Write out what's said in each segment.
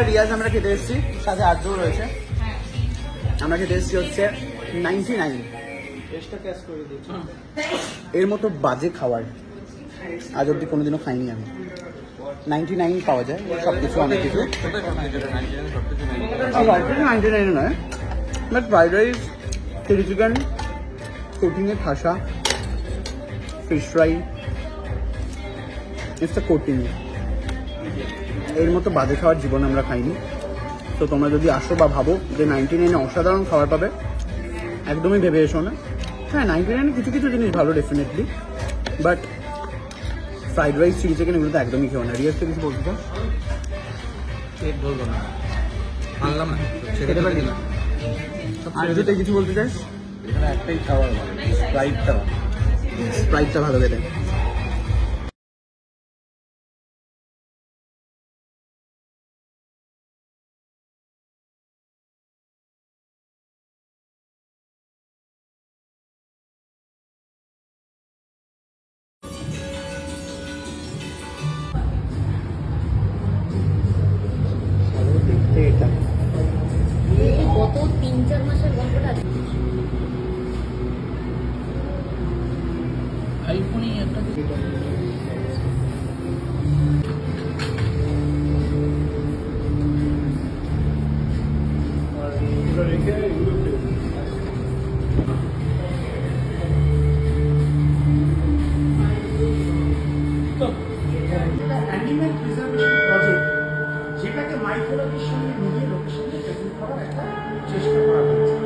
আর রিয়াজ আমরা খেতে এসেছি, সাথে আর্দ্রও রয়েছে। আমরা খেতে এসেছি হচ্ছে 99। এর মতো বাজে খাবার আজ অব্দি কোনোদিনও খাইনি আমি। 99 পাওয়া যায় সব কিছু, অনেক কিছু। 99 নয়, but fried rice, chilli chicken, কোটিংয়ে ঠাসা, fish fry, it's a coating. এর মতো বাজে খাবার জীবনে আমরা খাইনি। তো তোমরা যদি আসো বা ভাবো যে 99 অসাধারণ খাবার পাবে, একদমই ভেবে এসো না। হ্যাঁ, 99 কিছু কিছু জিনিস ভালো definitely, but fried rice, chilli chicken এগুলো তো একদমই খেও না। রিয়াজ তো কিছু বলতে চাও? বলবো না, আনলাম না, খেতে পারবি না। আর যদি কিছু বলতে চাস? এখানে একটাই খাবার ভালো, স্প্রাইটটা ভালো খেতে। গত 3-4 মাসের গল্পটা আইফোনই একটা অ্যানিম্যাল প্রিজার্ভেশন প্রজেক্ট, যেটাকে মাইথোলজির সঙ্গে মিলিয়ে লোকের সঙ্গে প্রেজেন্ট করার একটা চেষ্টা করা হয়েছে।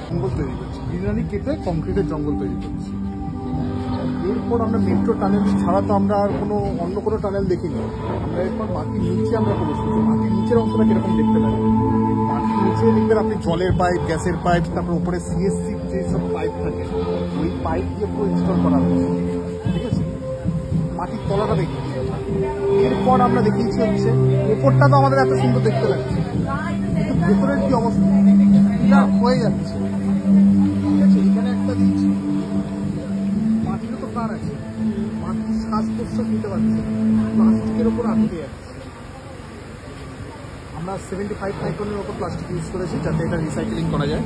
জঙ্গল তৈরি করছি, গ্রিনারি কেটে কংক্রিটের জঙ্গল তৈরি করছি। এরপর আমরা মেট্রো টানেল ছাড়া তো আমরা আর অন্য কোনো টানেল দেখিনি। আমরা এরপর মাটির নিচে আমরা প্রবেশ করছি। মাটির নিচের অংশটা কিরকম দেখতে পাই? মাটির নিচে দেখবেন আপনি জলের পাইপ, গ্যাসের পাইপ, তারপর উপরে সিএসসি যেসব পাইপ থাকে ওই পাইপ দিয়ে পুরো ইনস্টল করা হয়েছে। ঠিক আছে, মাটির তলাটা দেখি। এরপর আমরা দেখিয়েছি হচ্ছে ওপরটা তো আমাদের এত সুন্দর দেখতে লাগছে, কিন্তু ভেতরের কি অবস্থা এটা হয়ে যাচ্ছে। ঠিক আছে, এখানে একটা দিচ্ছি, মাটিরও তো কার আছে, মাটির শ্বাস প্রশ্বাস নিতে পারছে, প্লাস্টিকের ওপর আটকে যাচ্ছে। আমরা 75 মাইক্রনের ওপর প্লাস্টিক ইউজ করেছি যাতে এটা রিসাইকেলিং করা যায়।